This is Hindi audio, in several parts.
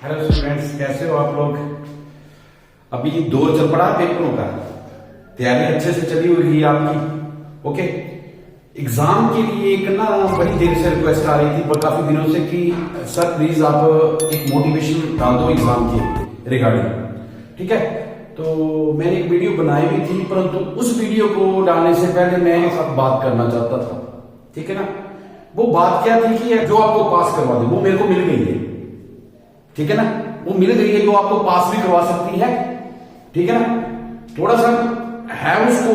हेलो स्टूडेंट्स, कैसे हो आप लोग। अभी दौर चल पड़ा पेपरों का, तैयारी अच्छे से चली हुई है आपकी। ओके, एग्जाम के लिए एक ना बड़ी देर से रिक्वेस्ट आ रही थी पर काफी दिनों से कि सर प्लीज आप एक मोटिवेशन डाल दो एग्जाम के रिगार्डिंग। ठीक है, तो मैंने एक वीडियो बनाई हुई थी, परंतु उस वीडियो को डालने से पहले मैं एक साथ बात करना चाहता था। ठीक है ना, वो बात क्या थी कि जो आपको पास करवा दे वो मेरे को मिल गई है। ठीक है ना, वो मिल गई है जो आपको पास भी करवा सकती है। ठीक है ना, थोड़ा सा है उसको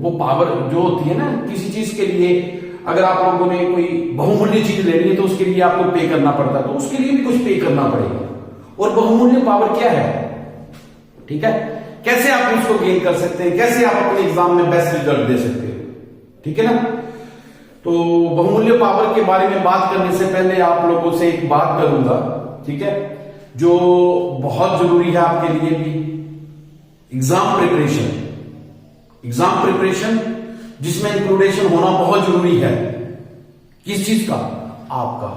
वो पावर जो होती है ना किसी चीज के लिए। अगर आप लोगों ने कोई बहुमूल्य चीज लेनी है तो उसके लिए आपको पे करना पड़ता है, तो उसके लिए भी कुछ पे करना पड़ेगा। और बहुमूल्य पावर क्या है, ठीक है, कैसे आप उसको गेन कर सकते हैं, कैसे आप अपने एग्जाम में बेस्ट रिजल्ट दे सकते हो। ठीक है ना, तो बहुमूल्य पावर के बारे में बात करने से पहले आप लोगों से एक बात करूंगा, ठीक है, जो बहुत जरूरी है आपके लिए भी। एग्जाम प्रिपरेशन, एग्जाम प्रिपरेशन जिसमें इंक्लूडेशन होना बहुत जरूरी है। किस चीज का? आपका।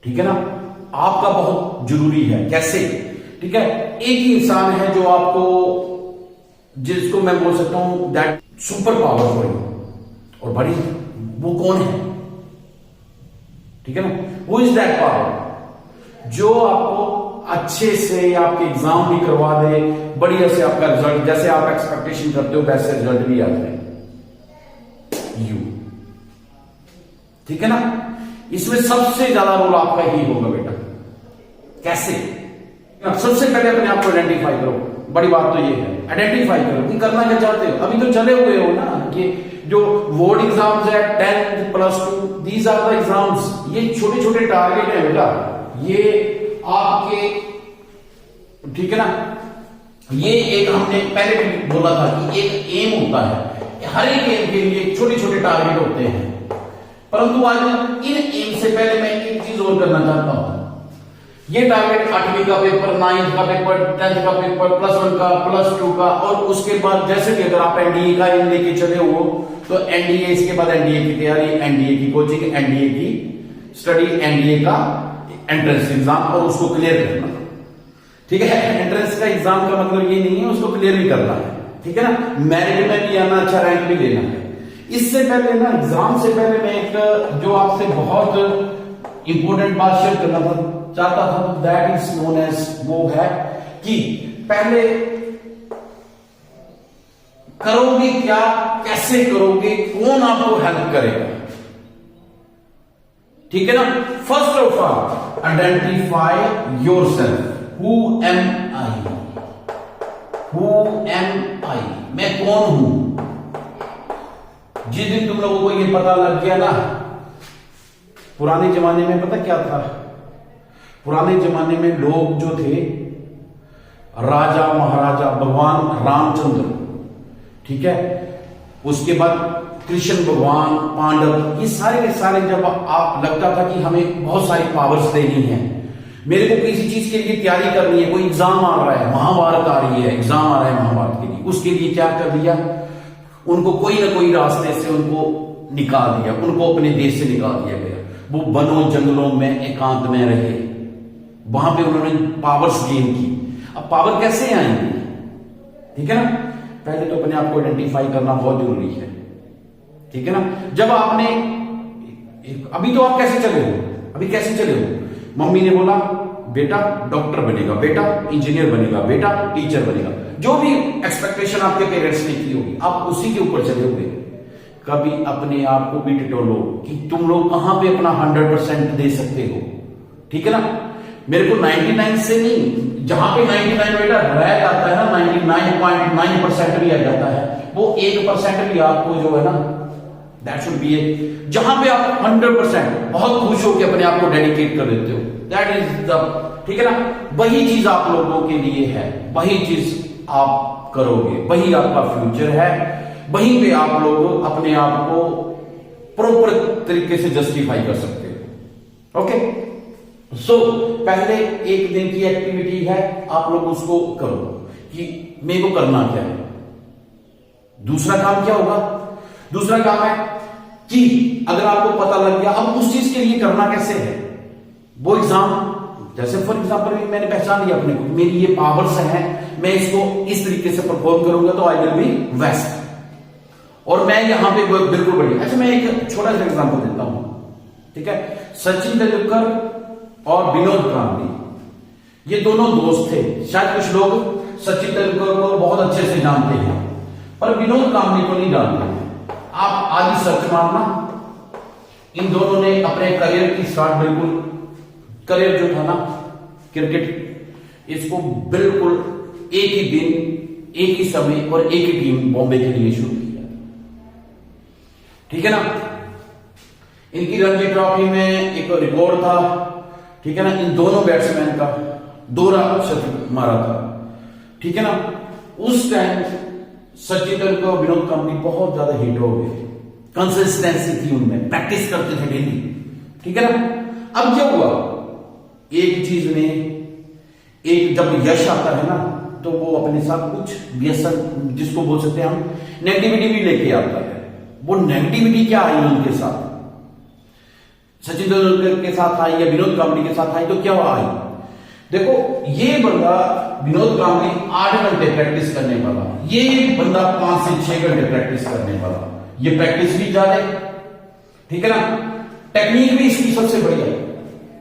ठीक है ना, आपका बहुत जरूरी है। कैसे? ठीक है, एक ही इंसान है जो आपको, जिसको मैं बोल सकता हूं दैट सुपर पावरफुल और बड़ी, वो कौन है? ठीक है ना, वो इज दैट पावर जो आपको अच्छे से आपके एग्जाम भी करवा दे, बढ़िया से आपका रिजल्ट जैसे आप एक्सपेक्टेशन करते हो वैसे रिजल्ट भी आ जाए। यू, ठीक है ना, इसमें सबसे ज्यादा रोल आपका ही होगा बेटा। कैसे? सबसे पहले अपने आप को आइडेंटिफाई करो। बड़ी बात तो ये है, आइडेंटिफाई करो कि करना क्या चाहते हो। अभी तो चले हुए हो ना कि जो बोर्ड एग्जाम्स है 10th +2, these are the exams. ये छोटे छोटे टारगेट है बेटा, ये आपके, ठीक है ना, ये एक हमने पहले भी बोला था कि एक एम होता है, हर एक एम के लिए छोटे छोटे टारगेट होते हैं। परंतु आज इन एम से पहले मैं एक चीज और करना चाहता हूं। ये टारगेट 8वीं का पेपर, 9th का पेपर, 10th का पेपर, +1 का, +2 का, और उसके बाद जैसे भी अगर आप एनडीए का एम लेके चले हो तो एनडीए, इसके बाद एनडीए की तैयारी, एनडीए की कोचिंग, एनडीए की स्टडी, एनडीए का एंट्रेंस एग्जाम और उसको क्लियर करना। ठीक है, एंट्रेंस का एग्जाम का मतलब ये नहीं है उसको क्लियर भी करना है। ठीक है ना, मेरिट में भी आना, अच्छा रैंक भी लेना है। इससे पहले ना, एग्जाम से पहले मैं एक जो आपसे बहुत इंपॉर्टेंट बात शेयर करना चाहता था, तो दैट इज नोन एज, वो है कि पहले करोगे क्या, कैसे करोगे, कौन आपको हेल्प करेगा। ठीक है ना, first of all identify yourself. Who am I, who am I, मैं कौन हूं। जिस दिन तुम लोगों को ये पता लग गया ना, पुराने जमाने में पता क्या था, पुराने जमाने में लोग जो थे, राजा महाराजा, भगवान रामचंद्र, ठीक है, उसके बाद कृष्ण भगवान, पांडव, ये सारे के सारे, जब आप लगता था कि हमें बहुत सारी पावर्स देनी है, मेरे को किसी चीज के लिए तैयारी करनी है, कोई एग्जाम आ रहा है, महाभारत आ रही है, एग्जाम आ रहा है महाभारत के लिए, उसके लिए क्या कर दिया, उनको कोई ना कोई रास्ते से उनको निकाल दिया, उनको अपने देश से निकाल दिया गया। वो वनों जंगलों में एकांत में रहे, वहां पे उन्होंने पावर्स गेन की। अब पावर कैसे आएंगी? ठीक है ना, पहले तो अपने आप को आइडेंटिफाई करना बहुत जरूरी है। ठीक है ना, जब आपने, अभी तो आप कैसे चले हो, अभी कैसे चले हो, मम्मी ने बोला बेटा डॉक्टर बनेगा, बेटा इंजीनियर बनेगा, बेटा टीचर बनेगा, जो भी एक्सपेक्टेशन आपके पेरेंट्स ने की होगी आप उसी के ऊपर चले हुए। कभी अपने आप को भी टिटोलो कि तुम लोग कहां पे अपना 100% दे सकते हो। ठीक है ना, मेरे को 99 से नहीं, जहां पे 99 बेटा रह जाता है ना, 99.9% भी आ जाता है, वो 1% भी आपको जो है ना, दैट शुड बी ए, जहां पे आप 100% बहुत खुश होकर अपने आप को डेडिकेट कर देते हो, दैट इज द, ठीक है ना, वही चीज आप लोगों के लिए है, वही चीज आप करोगे, वही आपका फ्यूचर है, वहीं पे आप लोग अपने आप को प्रॉपर तरीके से जस्टिफाई कर सकते हो। ओके, सो पहले एक दिन की एक्टिविटी है, आप लोग उसको करो कि मेरे को करना क्या है। दूसरा काम क्या होगा? दूसरा काम है कि अगर आपको पता लग गया अब उस चीज के लिए करना कैसे है, वो एग्जाम जैसे फॉर एग्जाम्पल मैंने पहचान लिया अपने को, मेरी ये पावर्स हैं, मैं इसको इस तरीके से परफॉर्म करूंगा तो आई विल बी वेस्ट, और मैं यहां पे बिल्कुल बढ़िया। अच्छा, मैं एक छोटा सा एग्जांपल देता हूं, ठीक है। सचिन तेंदुलकर और विनोद कांबली ये दोनों दोस्त थे। शायद कुछ लोग सचिन तेंदुलकर को बहुत अच्छे से जानते हैं, पर विनोद कांबली को नहीं जानते। आप आज ही सर्च मारना, इन दोनों ने अपने करियर की स्टार्ट, बिल्कुल करियर जो था ना क्रिकेट, इसको बिल्कुल एक ही दिन, एक ही समय और एक ही टीम बॉम्बे के लिए शुरू किया, ठीक है ना। इनकी रणजी ट्रॉफी में एक रिकॉर्ड था, ठीक है ना, इन दोनों बैट्समैन का दोहरा शतक मारा था, ठीक है ना। उस टाइम सचिन तेंदुलकर और विनोद कांबली बहुत ज्यादा हिट हो गए, कंसिस्टेंसी थी उनमें, प्रैक्टिस करते थे डेली, ठीक है ना। अब क्या हुआ, एक चीज में एक जब यश आता है ना, तो वो अपने साथ कुछ व्यसन, जिसको बोल सकते हैं हम नेगेटिविटी भी लेके आता है। वो नेगेटिविटी क्या आई उनके साथ, सचिन तेंदुलकर के साथ आई या विनोद कांबली के साथ आई, तो क्या आई, देखो ये बंदा विनोद कांबली 8 घंटे प्रैक्टिस करने वाला, ये बंदा 5 से 6 घंटे प्रैक्टिस करने वाला, ये प्रैक्टिस भी ज्यादा, ठीक है ना, टेक्निक भी इसकी सबसे बढ़िया,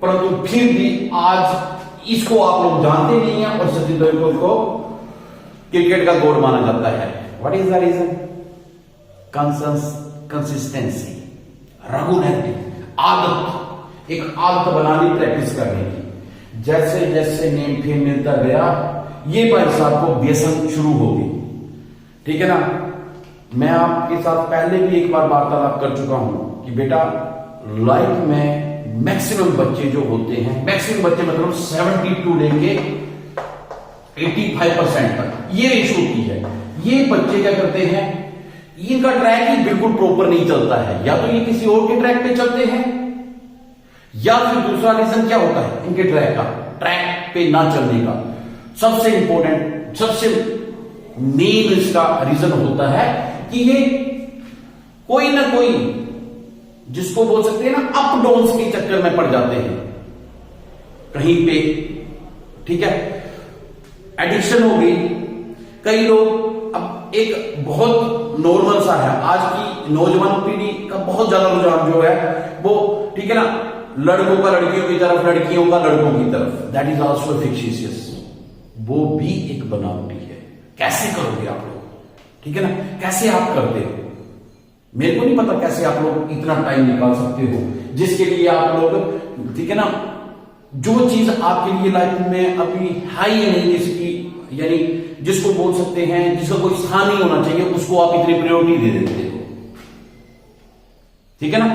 परंतु फिर भी आज इसको आप लोग जानते नहीं हैं और सचिन तेंदुलकर को क्रिकेट का गॉड माना जाता है। What is the reason, consistency, regularity, आदत, एक आदत बना ली प्रैक्टिस करने की। जैसे जैसे नेम फेम मिलता गया, ये भाई साहब को व्यसन शुरू हो गई, ठीक है ना। मैं आपके साथ पहले भी एक बार वार्तालाप कर चुका हूं कि बेटा लाइफ में मैक्सिमम बच्चे जो होते हैं, मैक्सिमम बच्चे मतलब 72 लेके 85% तक ये रेशो होती है। ये बच्चे क्या करते हैं, इनका ट्रैक ही बिल्कुल प्रॉपर नहीं चलता है, या तो ये किसी और के ट्रैक पे चलते हैं, या फिर दूसरा रीजन क्या होता है इनके ट्रैक पे ना चलने का। सबसे इंपॉर्टेंट, सबसे मेन इसका रीजन होता है कि ये कोई ना कोई, जिसको बोल सकते हैं ना अप डाउन्स के चक्कर में पड़ जाते हैं कहीं पे, ठीक है। एडिक्शन हो गई, कई लोग, अब एक बहुत नॉर्मल सा है आज की नौजवान पीढ़ी का बहुत ज्यादा रुझान जो है वो, ठीक है ना, लड़कों का लड़कियों की तरफ, लड़कियों का लड़कों की तरफ, दैट इज ऑल्सो फिक्शियस, वो भी एक बनावटी है। कैसे करोगे आप लोग, ठीक है ना, कैसे आप करते हो, मेरे को नहीं पता कैसे आप लोग इतना टाइम निकाल सकते हो, जिसके लिए आप लोग, ठीक है ना, जो चीज आपके लिए लाइफ में अभी है ही नहीं, जिसकी यानी जिसको बोल सकते हैं जिसका कोई स्थान नहीं होना चाहिए, उसको आप इतनी प्रायोरिटी दे देते हो, ठीक है ना।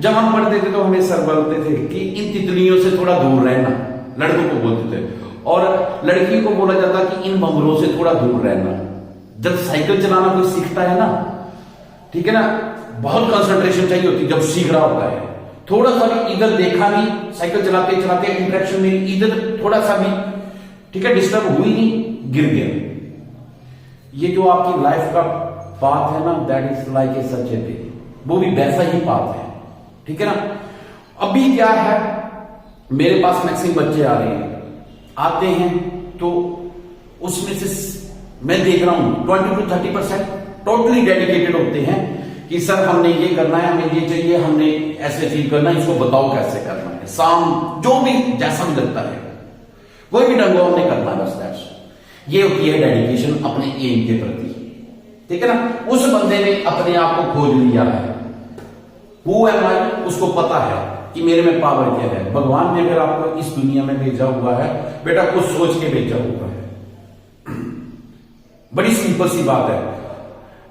जब हम पढ़ते थे तो हमें सर बोलते थे कि इन तितलियों से थोड़ा दूर रहना, लड़कों को बोलते थे, और लड़की को बोला जाता कि इन बंगलों से थोड़ा दूर रहना। जब साइकिल चलाना कोई सीखता है ना, ठीक है ना, बहुत कंसंट्रेशन चाहिए होती जब सीख रहा होता है, थोड़ा सा भी इधर देखा नहीं, साइकिल चलाते चलाते इंटरेक्शन में इधर थोड़ा सा भी, ठीक है, डिस्टर्ब हुई नहीं, गिर गया। ये जो आपकी लाइफ का पाथ है ना, दैट इज लाइक ए सच ए वे, वो भी वैसा ही पाथ है, ठीक है ना। अभी क्या है, मेरे पास मैक्सिमम बच्चे आ रहे हैं, आते हैं तो उसमें से मैं देख रहा हूं 20 to 30% टोटली डेडिकेटेड होते हैं कि सर हमने ये करना है, हमें ये चाहिए, हमने ऐसे अचीव करना है, इसको बताओ कैसे करना है, शाम जो भी जैसा भी लगता है, कोई भी ढंग हमने करना है, बस दैट्स, ये होती है डेडिकेशन अपने एम के प्रति, ठीक है ना। उस बंदे ने अपने आप को खोज लिया है, हु एम आई, उसको पता है कि मेरे में पावर क्या है। भगवान ने अगर आपको इस दुनिया में भेजा हुआ है बेटा, कुछ सोच के भेजा हुआ है, बड़ी सिंपल सी बात है।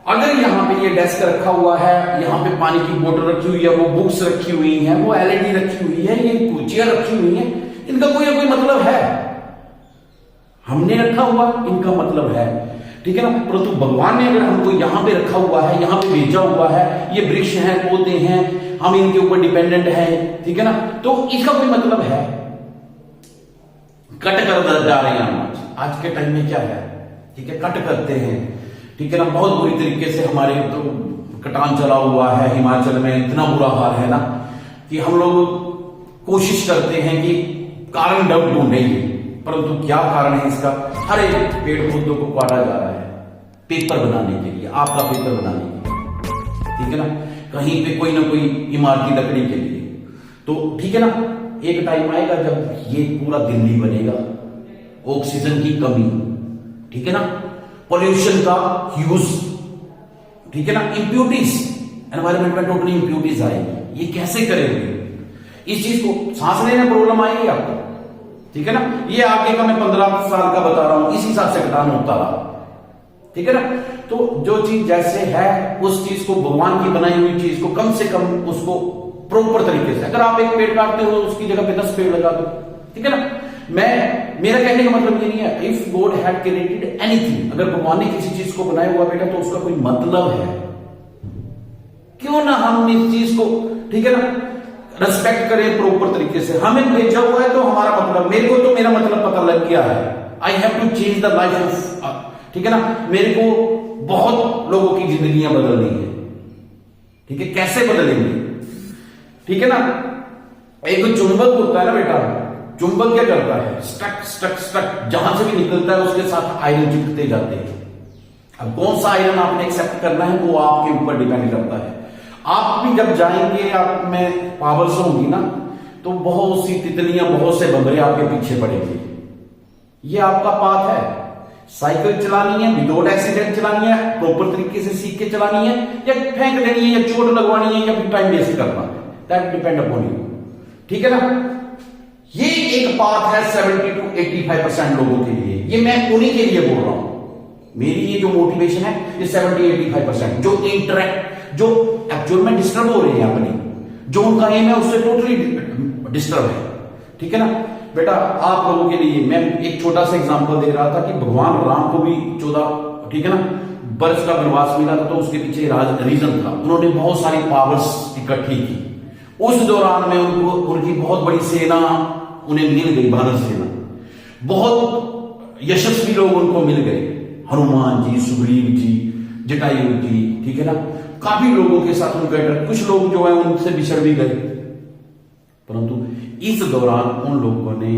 अगर यहां पे ये डेस्क रखा हुआ है, यहां पे पानी की बोतल रखी हुई है, वो बुक्स रखी हुई हैं, वो एलईडी रखी हुई है, ये चेयर रखी हुई है, इनका कोई ना कोई मतलब है, हमने रखा हुआ, इनका मतलब है, ठीक है ना। परंतु भगवान ने अगर हमको यहां पे रखा हुआ है, यहां पे भेजा हुआ है, ये वृक्ष हैं, पौधे हैं, हम इनके ऊपर डिपेंडेंट हैं, ठीक है ना, तो इसका कोई मतलब है। कट कर जा रहे हैं आज के टाइम में क्या है, ठीक है, कट करते हैं, ठीक है ना, बहुत बुरी तरीके से हमारे तो कटान चला हुआ है, हिमाचल में इतना बुरा हाल है ना कि हम लोग कोशिश करते हैं कि कारण डाउट ढूंढेंगे, परंतु क्या कारण है इसका? हर एक पेड़ पौधों को काटा जा रहा है पेपर बनाने के लिए, आपका पेपर बनाने के लिए, ठीक है ना, कहीं पे कोई ना कोई इमारती लकड़ी के लिए। तो ठीक है ना, एक टाइम आएगा जब ये पूरा दिल्ली बनेगा, ऑक्सीजन की कमी, ठीक है ना, पोल्यूशन का ह्यूज, ठीक है ना, इंप्यूरिटीज, एनवायरमेंट में टोटली इंप्यूरिटीज आएगी। ये कैसे करेंगे? इस चीज को सांस लेने में प्रॉब्लम आएगी आपको, ठीक है ना। ये आगे का मैं 15 साल का बता रहा हूं, इस हिसाब से घटाना होता रहा, ठीक है ना। तो जो चीज जैसे है उस चीज को, भगवान की बनाई हुई चीज को कम से कम उसको प्रॉपर तरीके से, अगर आप एक पेड़ काटते हो उसकी जगह पे 10 पेड़ लगा दो, ठीक है ना। मेरा कहने का मतलब ये नहीं है, if God had created anything, अगर भगवान ने किसी चीज को बनाया हुआ बेटा तो उसका कोई मतलब है, क्यों ना हम इस चीज को, ठीक है ना, रेस्पेक्ट करें प्रॉपर तरीके से। हमें भेजा हुआ है तो हमारा मतलब, मेरे को तो मेरा मतलब पता लग गया है, I have to change the life of, ठीक है ना, मेरे को बहुत लोगों की जिंदगियां बदलनी है, ठीक है, कैसे बदलेंगे, ठीक है ना। एक चुंबक होता है ना बेटा, चुंबक क्या करता है, स्टक स्टक स्टक, जहां से भी निकलता है उसके साथ आयरन चिपकते जाते हैं। अब कौन सा आयरन आपने एक्सेप्ट करना है वो आपके ऊपर डिपेंड करता है। आप भी जब जाएंगे, आप में पावर्स होंगी ना, तो बहुत सी तितलियां, बहुत से बंदरे आपके पीछे पड़ेंगे। ये आपका पाथ है, साइकिल चलानी है विदाउट एक्सीडेंट चलानी है, प्रॉपर तरीके से सीख के चलानी है, या फेंक देनी है, या चोट लगवानी है, या फिर टाइम वेस्ट करना है, दैट डिपेंड अपॉन यू, ठीक है ना। ये एक पाथ है 70 to 85% लोगों के लिए, ये मैं उन्हीं के लिए बोल रहा हूं। मेरी ये जो मोटिवेशन है ये 70-85% जो इंटरेक्ट, जो एक्चुअल में डिस्टर्ब हो रहे हैं अपनी, जो उनका एम है उससे टोटली डिस्टर्ब है, ठीक है ना। बेटा आप लोगों के लिए मैं एक छोटा सा एग्जांपल दे रहा था कि भगवान राम को भी 14, ठीक है ना, वर्ष का वनवास मिला था, तो उसके पीछे रीजन था, उन्होंने बहुत सारी पावर्स इकट्ठी की। उस दौरान में उनको, उनकी बहुत बड़ी सेना उन्हें मिल गई, भारत सेना, बहुत यशस्वी लोग उनको मिल गए, हनुमान जी, सुग्रीव जी, जटायु जी, ठीक है ना, काफी लोगों के साथ उनका, कुछ लोग जो है उनसे बिछड़ भी गए, परंतु इस दौरान उन लोगों ने,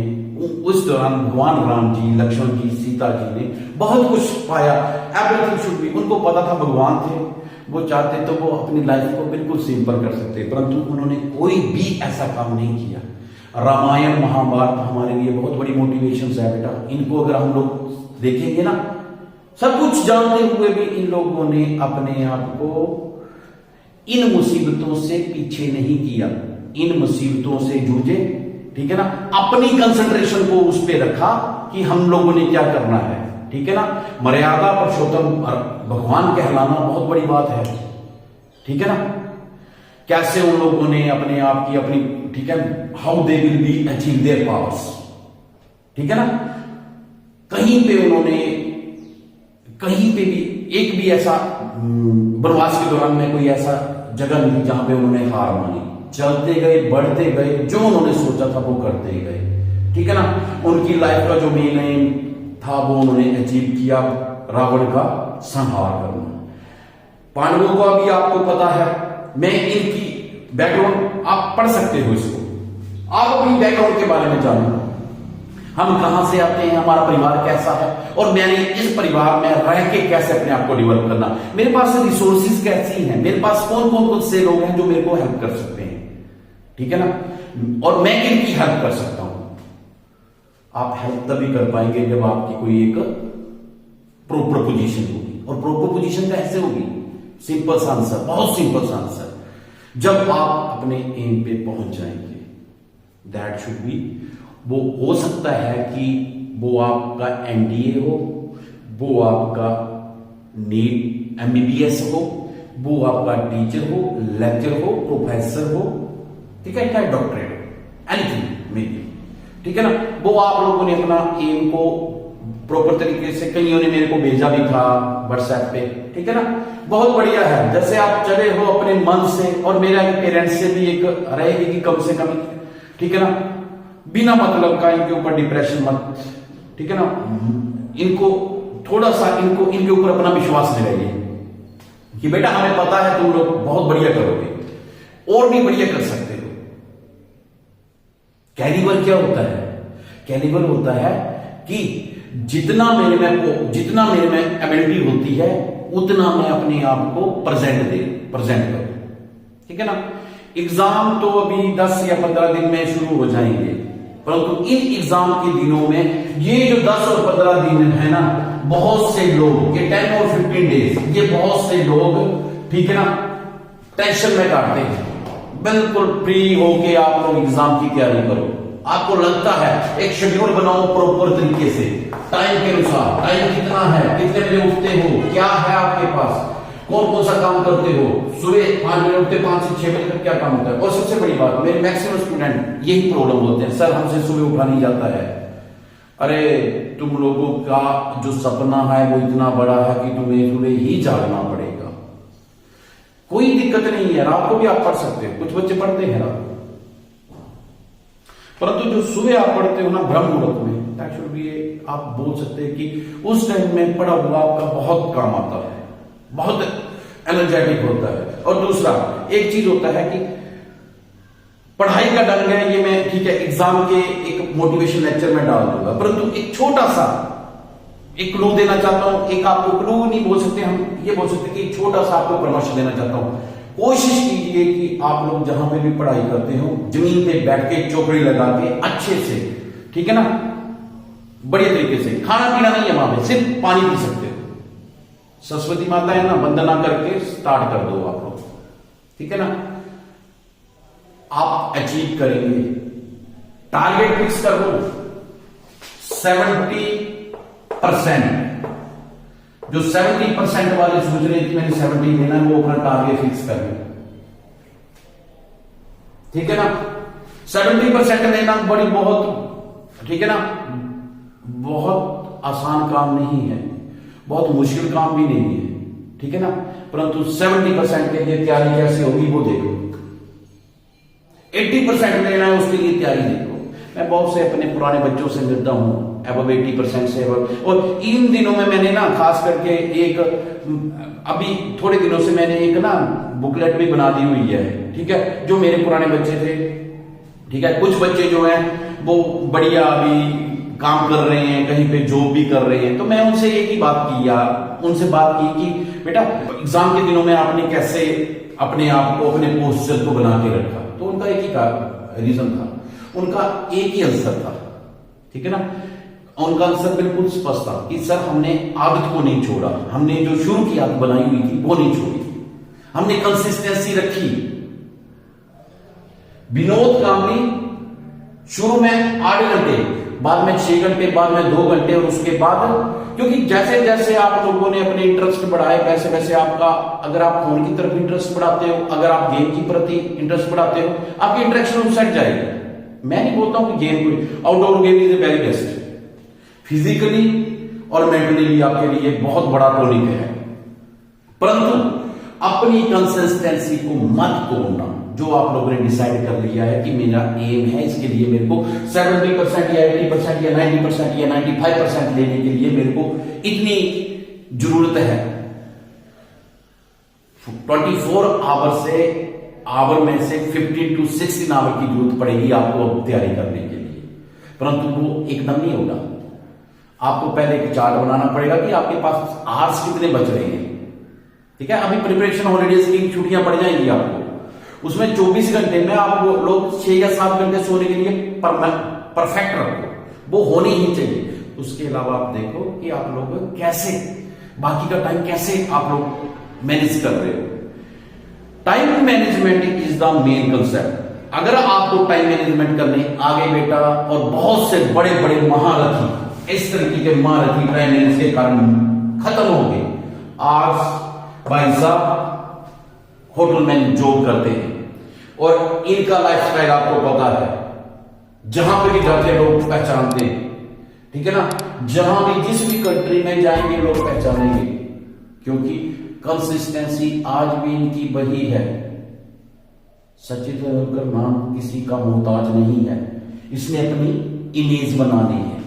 उस दौरान भगवान राम जी, लक्ष्मण जी, सीता जी ने बहुत कुछ पाया। एवरीथिंग शुड बी, उनको पता था भगवान थे, वो चाहते तो वो अपनी लाइफ को बिल्कुल सिंपल कर सकते, परंतु उन्होंने कोई भी ऐसा काम नहीं किया। रामायण महाभारत हमारे लिए बहुत बड़ी मोटिवेशन है बेटा, इनको अगर हम लोग देखेंगे ना, सब कुछ जानते हुए भी इन लोगों ने अपने आप को इन मुसीबतों से पीछे नहीं किया, इन मुसीबतों से जूझे, ठीक है ना, अपनी कंसंट्रेशन को उस पर रखा कि हम लोगों ने क्या करना है, ठीक है ना। मर्यादा पुरुषोत्तम भगवान कहलाना बहुत बड़ी बात है, ठीक है ना। कैसे उन लोगों ने अपने आप की अपनी, ठीक है, how they will be achieve their powers, ठीक है ना। कहीं पे उन्होंने, कहीं पे भी एक भी ऐसा वनवास के दौरान में कोई ऐसा जगह नहीं जहां पे उन्होंने हार मानी, चलते गए, बढ़ते गए, जो उन्होंने सोचा था वो करते गए, ठीक है ना। उनकी लाइफ का जो मेन एम था वो उन्होंने अचीव किया, रावण का संहार करना। पांडवों का भी आपको पता है, मैं इनकी बैकग्राउंड आप पढ़ सकते हो, इसको आप अपनी बैकग्राउंड के बारे में जानो, हम कहां से आते हैं, हमारा परिवार कैसा है, और मैंने इस परिवार में रह के कैसे अपने आप को डेवलप करना, मेरे पास रिसोर्सेज कैसी हैं, मेरे पास कौन कौन से लोग हैं जो मेरे को हेल्प कर सकते हैं, ठीक है ना, और मैं किनकी हेल्प कर सकता हूं। आप हेल्प तभी कर पाएंगे जब आपकी कोई एक प्रॉपर पोजीशन होगी, और प्रॉपर पोजीशन कैसे होगी, सिंपल सा आंसर, बहुत सिंपल सा आंसर, जब आप अपने एम पे पहुंच जाएंगे, दैट शुड बी, वो हो सकता है कि वो आपका एनडीए हो, वो आपका नीट एमबीबीएस हो, वो आपका टीचर हो, लेक्चर हो, प्रोफेसर हो, ठीक है, चाहे डॉक्टरेट हो, एनीथिंग मे बी, ठीक है ना। वो आप लोगों ने अपना एम को प्रॉपर तरीके से, कईयों ने मेरे को भेजा भी था व्हाट्सएप पे, ठीक है ना, बहुत बढ़िया है। जैसे आप चले हो अपने मन से, और मेरा पेरेंट्स से भी एक रहेगी कि कम से कम, ठीक है ना, बिना मतलब का इनके ऊपर डिप्रेशन मत, ठीक है ना, इनको थोड़ा सा, इनको इनके ऊपर अपना विश्वास दिलाइए कि बेटा हमें पता है तुम लोग बहुत बढ़िया करोगे, और भी बढ़िया कर सकते हो। कैरियर क्या होता है, कैलिबर होता है कि जितना मेरे में एबिलिटी होती है उतना मैं अपने आप को प्रेजेंट करूं। ठीक है ना। एग्जाम तो अभी 10 या 15 दिन में शुरू हो जाएंगे, परंतु इन एग्जाम के दिनों में ये जो 10 और 15 दिन है ना, बहुत से लोग, ये 10 और 15 डेज, ये बहुत से लोग, ठीक है ना, टेंशन में काटते हैं। बिल्कुल फ्री होके आप लोग एग्जाम की तैयारी करो। आपको लगता है एक शेड्यूल बनाओ प्रॉपर तरीके से, टाइम के अनुसार, टाइम कितना है, कितने बजे उठते हो, क्या है आपके पास, कौन कौन सा काम करते हो, सुबह 5 बजे उठते, 5 से 6 बजे तक क्या काम होता है। और सबसे बड़ी बात, मेरे मैक्सिमम स्टूडेंट यही प्रॉब्लम होते हैं, सर हमसे सुबह उठा नहीं जाता है। अरे तुम लोगों का जो सपना है वो इतना बड़ा है कि तुम्हें सुबह ही जागना पड़ेगा। कोई दिक्कत नहीं है, रात को भी आप पढ़ सकते हो, कुछ बच्चे पढ़ते हैं रात, परंतु जो सुबह आप पढ़ते हो ना ब्रह्म मुहूर्त में, आप बोल सकते हैं कि उस टाइम में पढ़ा हुआ आपका बहुत काम आता है, बहुत एनर्जेटिक होता है। और दूसरा एक चीज होता है कि पढ़ाई का ढंग है, ये मैं ठीक है एग्जाम के एक मोटिवेशन लेक्चर में डाल दूंगा, परंतु एक छोटा सा एक क्लू देना चाहता हूं। एक आपको क्लू नहीं बोल सकते, हम ये बोल सकते कि छोटा सा आपको परामर्श देना चाहता हूं। कोशिश कीजिए कि आप लोग जहां पे भी पढ़ाई करते हो, जमीन पे बैठ के चौकड़ी लगा के अच्छे से, ठीक है ना, बढ़िया तरीके से, खाना पीना नहीं है वहां पे, सिर्फ पानी पी सकते हो। सरस्वती माता है ना, वंदना करके स्टार्ट कर दो आप लोग, ठीक है ना। आप अचीव करेंगे। टारगेट फिक्स कर दो 70%। जो 70% वाले सोच रहे हैं कि मैंने 70 लेना है, वो अपना टारगेट फिक्स कर लें, ठीक है ना। 70% लेना बड़ी बहुत, ठीक है ना, बहुत आसान काम नहीं है, बहुत मुश्किल काम भी नहीं है, ठीक है ना। परंतु 70% के लिए तैयारी कैसे होगी वो देखो। 80% लेना है, उसके लिए तैयारी देखो। मैं बहुत से अपने पुराने बच्चों से मिलता हूं, अब 80% से अब, और इन दिनों में मैंने ना खास करके एक, अभी थोड़े दिनों से मैंने एक ना बुकलेट भी बना दी हुई है, ठीक है, जो मेरे पुराने बच्चे थे, ठीक है। कुछ बच्चे जो हैं वो बढ़िया अभी काम कर रहे हैं, कहीं पे जॉब भी कर रहे हैं, तो मैं उनसे एक ही बात की, या उनसे बात की कि बेटा एग्जाम के दिनों में आपने कैसे अपने आप को, अपने पोस्चर को बना के रखा। तो उनका एक ही रीजन था, उनका एक ही आंसर था, ठीक है ना। उनका आंसर बिल्कुल स्पष्ट था कि सर हमने आदत को नहीं छोड़ा, हमने जो शुरू की आदत बनाई हुई थी वो नहीं छोड़ी, हमने कंसिस्टेंसी रखी। विनोद कामनी शुरू में 8 घंटे, बाद में 6 घंटे, बाद में 2 घंटे, और उसके बाद, क्योंकि जैसे जैसे आप लोगों ने अपने इंटरेस्ट बढ़ाए, वैसे वैसे आपका, अगर आप फोन की तरफ इंटरेस्ट बढ़ाते हो, अगर आप गेम की प्रति इंटरेस्ट बढ़ाते हो, आपकी इंटरेक्शन सेट जाएगी। मैं नहीं बोलता हूं कि गेम को, outdoor game is a very best, physically और मेंटली भी आपके लिए बहुत बड़ा टॉनिक है, परंतु अपनी कंसिस्टेंसी को मत तोड़ना। जो आप लोगों ने डिसाइड कर लिया है कि मेरा एम है, इसके लिए मेरे को 70% या 80% या 90% या 95% लेने के लिए मेरे को इतनी जरूरत है, 24 आवर से, आवर में से 15 to 16 आवर की जरूरत पड़ेगी आपको तैयारी करने के लिए, परंतु वो एकदम नहीं होगा। आपको पहले एक चार्ट बनाना पड़ेगा कि आपके पास आवर्स कितने बच रहे हैं, ठीक है। अभी प्रिपरेशन हॉलीडेज की छुट्टियां पड़ जाएंगी आपको, उसमें 24 घंटे में आप लोग 6 या 7 घंटे सोने के लिए परफेक्ट रखो, वो होनी ही चाहिए। उसके अलावा आप देखो कि आप लोग कैसे बाकी का टाइम कैसे आप लोग मैनेज कर रहे हो। Time management is the main concept. अगर आपको टाइम मैनेजमेंट करने आ गए बेटा, और बहुत से बड़े बड़े महारथी, इस तरीके के महारथी टाइम मैनेज के कारण खत्म हो गए। आज भाई साहब होटल में जॉब करते हैं, और इनका लाइफस्टाइल आपको पता है, जहां पे भी जाते हैं लोग पहचानते हैं, ठीक है ना। जहां भी, जिस भी कंट्री में जाएंगे लोग पहचानेंगे, क्योंकि कंसिस्टेंसी आज भी इनकी वही है। सचिन तेंदुलकर नाम किसी का मोहताज नहीं है, इसने अपनी इमेज बनानी है,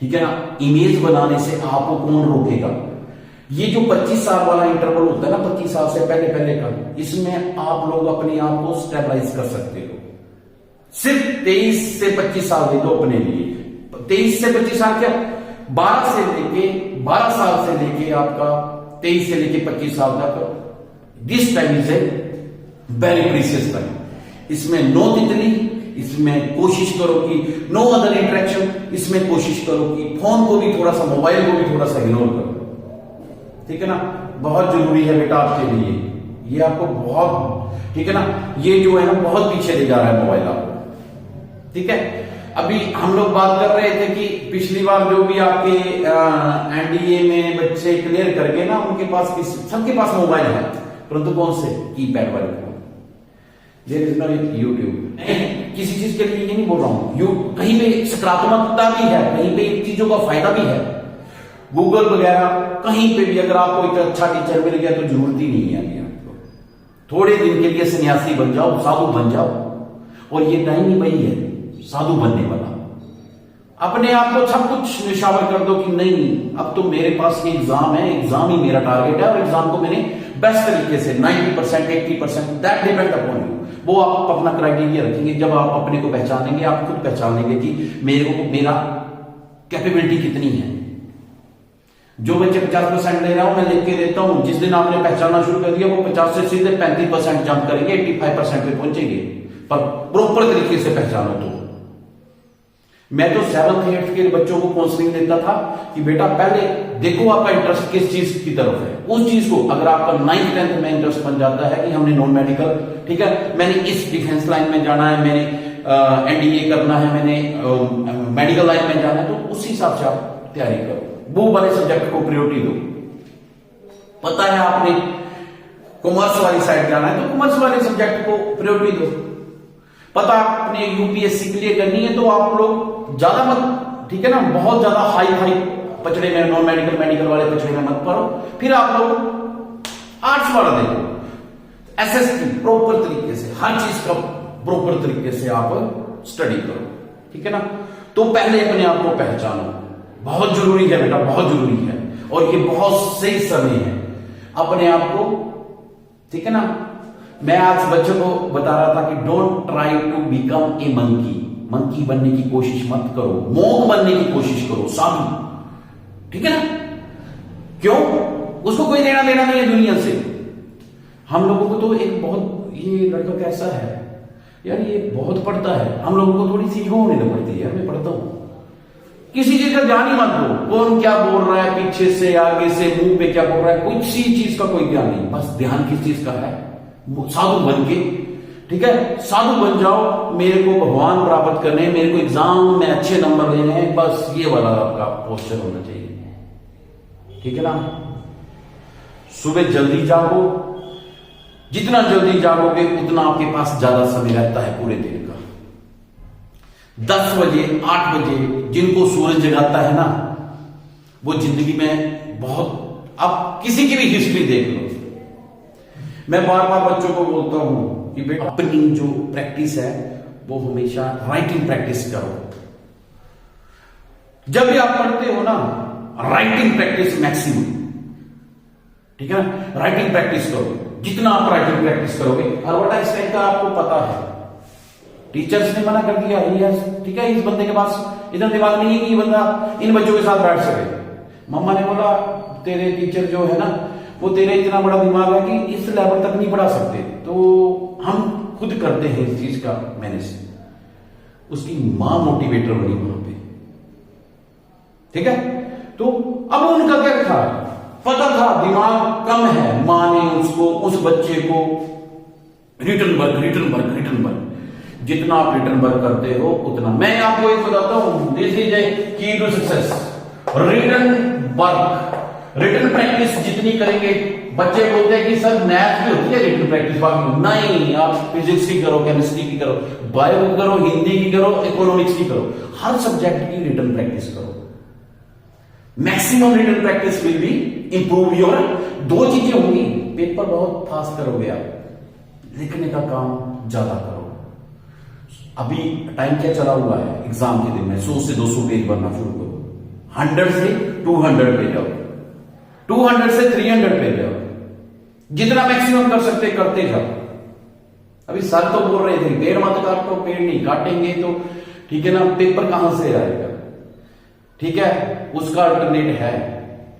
ठीक है ना। इमेज बनाने से आपको कौन रोकेगा। ये जो 25 साल वाला इंटरवल होता है ना, 25 साल से पहले पहले का, इसमें आप लोग अपने आप को स्टेबलाइज कर सकते हो, सिर्फ 23 से 25 साल दे दो अपने लिए। 23 से 25 साल क्या, 12 साल से लेके आपका 23 से लेके 25 साल तक, this time is a very precious time. इसमें नो तितली, इसमें कोशिश करो कि नो अदर इंटरेक्शन, इसमें कोशिश करो कि फोन को भी थोड़ा सा, मोबाइल को भी थोड़ा सा इग्नोर करो, ठीक है ना। बहुत जरूरी है बेटा आपके लिए, ये आपको बहुत, ठीक है ना, ये जो है ना बहुत पीछे ले जा रहा है मोबाइल आपको, ठीक है। अभी हम लोग बात कर रहे थे कि पिछली बार जो भी आपके एनडीए में बच्चे क्लियर कर गए ना, उनके पास सबके पास मोबाइल है, परंतु कौन से, कीपैड वाले phone. There is no YouTube, किसी चीज के लिए ये नहीं बोल रहा हूं, कहीं पे सकारात्मकता भी है, कहीं पे इन चीजों का फायदा भी है। गूगल वगैरह कहीं पे भी अगर आपको एक अच्छा टीचर मिल गया तो जरूरत ही नहीं है अभी आपको, थोड़े दिन के लिए सन्यासी बन जाओ, साधु बन जाओ, और ये टाइम ही वही है साधु बनने वाला। अपने आप को सब कुछ निशावर कर दो कि नहीं, अब तो मेरे पास ये एग्जाम है, एग्जाम ही मेरा टारगेट है, और एग्जाम को मैंने बेस्ट तरीके से 90%, 80%, दैट डिपेंड अपॉन यू। वो आप अपना क्राइटेरिया रखेंगे, जब आप अपने को पहचानेंगे, आप खुद पहचानेंगे कि मेरा कैपेबिलिटी कितनी है। जो बच्चे 50% ले रहा हूं, मैं लिख के देता हूं, जिस दिन आपने पहचानना शुरू कर दिया, वो 50 से सीधे 35% जंप करेंगे, 85% पे पहुंचेंगे, पर प्रॉपर तरीके से पहचानो। तो मैं तो 7th 8th के बच्चों को काउंसलिंग देता था कि बेटा पहले देखो आपका इंटरेस्ट किस चीज की तरफ है, उस चीज को, अगर आपका 9th 10th में इंटरेस्ट बन जाता है कि हमने नॉन मेडिकल, ठीक है, मैंने इस डिफेंस लाइन में जाना है, मैंने एनडीए करना है, मैंने मेडिकल लाइन में जाना है, तो उस हिसाब से आप तैयारी करो, वो वाले सब्जेक्ट को प्रायोरिटी दो। पता है आपने कॉमर्स वाली साइड जाना है तो कॉमर्स वाले सब्जेक्ट को प्रायोरिटी दो। पता आपने यूपीएससी क्लियर करनी है तो आप लोग ज्यादा मत, ठीक है ना, बहुत ज्यादा हाई पचड़े में, नॉन मेडिकल मेडिकल वाले पचड़े में मत पढ़ो। फिर आप लोग आर्ट्स वाला देखो, एसएसटी प्रॉपर तरीके से, हर चीज का प्रॉपर तरीके से आप स्टडी करो, ठीक है ना। तो पहले अपने आप को पहचानो, बहुत जरूरी है बेटा, बहुत जरूरी है, और ये बहुत सही समय है अपने आप को, ठीक है ना। मैं आज बच्चों को बता रहा था कि don't try to become a monkey बनने की कोशिश मत करो, मोंक बनने की कोशिश करो, साधु, ठीक है ना। क्यों, उसको कोई लेना देना नहीं है दुनिया से। हम लोगों को तो एक बहुत, ये लड़का कैसा है यार, ये बहुत पढ़ता है, हम लोगों को थोड़ी सी ईगो होने लग पड़ती है यार, मैं पढ़ता हूं, किसी चीज का ध्यान ही मत दो, कौन क्या बोल रहा है, पीछे से आगे से मुंह पे क्या बोल रहा है, किसी चीज का कोई ध्यान नहीं, बस ध्यान किस चीज का है, साधु बन के, ठीक है, साधु बन जाओ, मेरे को भगवान प्राप्त करने, मेरे को एग्जाम में अच्छे नंबर लेने हैं, बस ये वाला आपका पोस्चर होना चाहिए, ठीक है ना। सुबह जल्दी जागो, जितना जल्दी जागोगे उतना आपके पास ज्यादा समय रहता है पूरे दिन का। 10 बजे 8 बजे जिनको सूरज जगाता है ना, वो जिंदगी में बहुत, आप किसी की भी हिस्ट्री देख लो, मैं बार बार बच्चों को बोलता हूं कि बेटा अपनी जो प्रैक्टिस है वो हमेशा राइटिंग प्रैक्टिस करो। जब भी आप पढ़ते हो ना, राइटिंग प्रैक्टिस मैक्सिमम, ठीक है ना, राइटिंग प्रैक्टिस करो, जितना आप राइटिंग प्रैक्टिस करोगे। अल्बर्ट आइंस्टाइन का आपको पता है, टीचर्स ने मना कर दिया, ठीक है, इस बंदे के पास इतना दिमाग नहीं है कि ये बंदा इन बच्चों के साथ बैठ सके। मम्मा ने बोला तेरे टीचर जो है ना, वो तेरे इतना बड़ा दिमाग है कि इस लेवल तक नहीं पढ़ा सकते, तो हम खुद करते हैं इस चीज का मैनेज। उसकी मां मोटिवेटर बनी वहां पे, ठीक है। तो अब उनका क्या था, पता था दिमाग कम है, मां ने उसको, उस बच्चे को रिटर्न वर्क, जितना आप रिटर्न वर्क करते हो उतना। मैं आपको एक बताता हूं, this is a key to success, return work, return practice जितनी करेंगे। बच्चे बोलते हैं कि सर मैथ भी होती है रिटर्न प्रैक्टिस, बाकी नहीं, आप फिजिक्स की करो, केमिस्ट्री की करो, बायो की करो, हिंदी की करो, इकोनॉमिक्स की करो, हर सब्जेक्ट की रिटर्न प्रैक्टिस करो। Maximum return practice will be improve your, 2 चीजें होंगी, पेपर बहुत फास्ट करोगे आप, लिखने का काम ज्यादा करो। अभी टाइम क्या चला हुआ है, एग्जाम के दिन में 100 से 200 पेज भरना शुरू करो, 100 से 200 पेज आओ, 200 से 300 पेज आओ, जितना मैक्सिमम कर सकते करते जाओ। अब अभी सर तो बोल रहे थे पेड़ मत काटो, पेड़ नहीं काटेंगे तो ठीक है ना, पेपर कहां से आएगा? ठीक है, उसका अल्टरनेट है।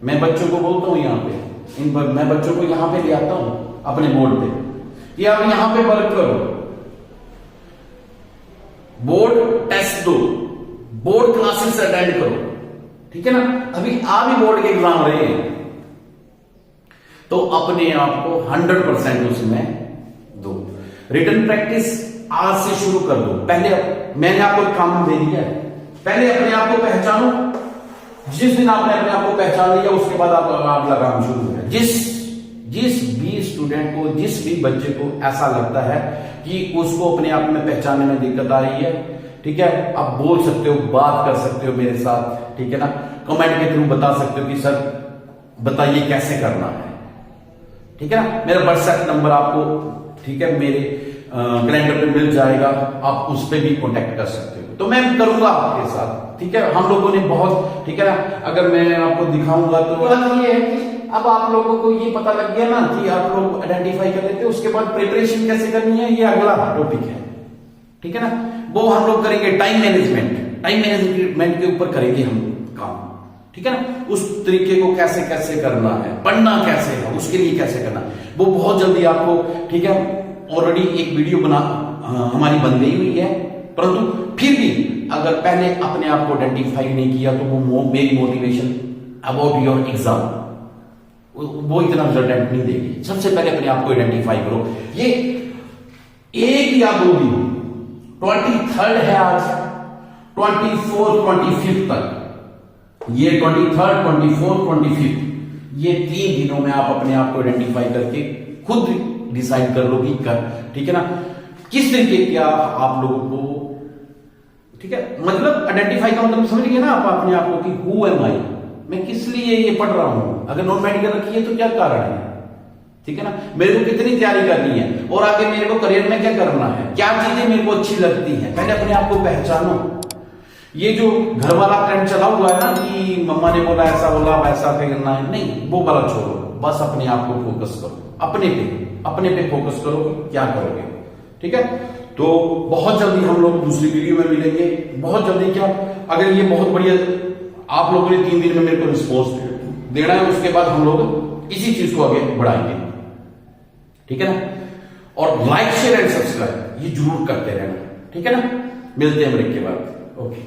मैं बच्चों को बोलता हूं यहाँ पे, मैं बच्चों को यहाँ पे ले आता हूं अपने बोर्ड पे कि आप यहाँ पे वर्क करो, बोर्ड टेस्ट दो, बोर्ड क्लासेस अटेंड करो, ठीक है ना। अभी आप ही बोर्ड के एग्जाम रहे हैं तो अपने आप को 100% उसमें दो। रिटन प्रैक्टिस आज से शुरू कर दो। पहले मैंने आपको काम दे दिया है, पहले अपने आप को पहचानो। जिस दिन आपने अपने आप को पहचान लिया उसके बाद आप अगला काम शुरू है। जिस भी स्टूडेंट को, जिस भी बच्चे को ऐसा लगता है कि उसको अपने आप में पहचानने में दिक्कत आ रही है, ठीक है, आप बोल सकते हो, बात कर सकते हो मेरे साथ, ठीक है ना। कमेंट के थ्रू बता सकते हो कि सर बताइए कैसे करना है, ठीक है ना। मेरा व्हाट्सएप नंबर आपको, ठीक है, मेरे कैलेंडर पे मिल जाएगा, आप उस पर भी कॉन्टेक्ट कर सकते हो। तो मैं करूंगा आपके साथ, ठीक है। हम लोगों ने बहुत, ठीक है ना, अगर मैं आपको दिखाऊंगा तो ये है कि अब आप लोगों को ये पता लग गया ना कि आप लोग आइडेंटिफाई कर लेते हैं। उसके बाद प्रिपरेशन कैसे करनी है ये अगला टॉपिक है, ठीक है ना। वो हम लोग करेंगे टाइम मैनेजमेंट के ऊपर करेंगे हम काम, ठीक है ना। उस तरीके को कैसे कैसे करना है, पढ़ना कैसे है, उसके लिए कैसे करना है, वो बहुत जल्दी आपको, ठीक है, ऑलरेडी एक वीडियो हमारी बन गई हुई है। परंतु फिर भी अगर पहले अपने आप को आइडेंटिफाई नहीं किया तो वो मेरी मोटिवेशन अबाउट योर एग्जाम वो इतना रिजल्टेंट नहीं देगी। सबसे पहले अपने आप को आइडेंटिफाई करो। ये एक या दो दिन, 23 है आज, 24, 25 तक, ये 23, 24, 25, ये 3 दिनों में आप अपने आप को आइडेंटिफाई करके खुद डिसाइड कर लो कि ठीक है ना, किस तरीके का आप लोगों को, ठीक है, मतलब आइडेंटिफाई का मतलब समझ गए ना आप अपने आप को कि हु एम आई, मैं किस लिए ये पढ़ रहा हूं। अगर नॉन मेडिकल रखी है तो क्या कारण है, ठीक है ना, मेरे को कितनी तैयारी करनी है और आगे मेरे को करियर में क्या करना है, क्या चीजें मेरे को अच्छी लगती हैं। पहले अपने आप को पहचानो। ये जो घर वाला ट्रेंड चला हुआ है ना कि मम्मा ने बोला ऐसा बोला वैसा करना है, नहीं, वो वाला छोड़ो, बस अपने आप को फोकस करो, अपने पे फोकस करो कि क्या करोगे, ठीक है। तो बहुत जल्दी हम लोग दूसरी वीडियो में मिलेंगे, बहुत जल्दी। क्या अगर ये बहुत बढ़िया आप लोगों ने 3 दिन में मेरे को रिस्पॉन्स देना है, उसके बाद हम लोग इसी चीज को आगे बढ़ाएंगे, ठीक है ना। और लाइक शेयर एंड सब्सक्राइब ये जरूर करते रहना, ठीक है ना। मिलते हैं ब्रेक के बाद, ओके।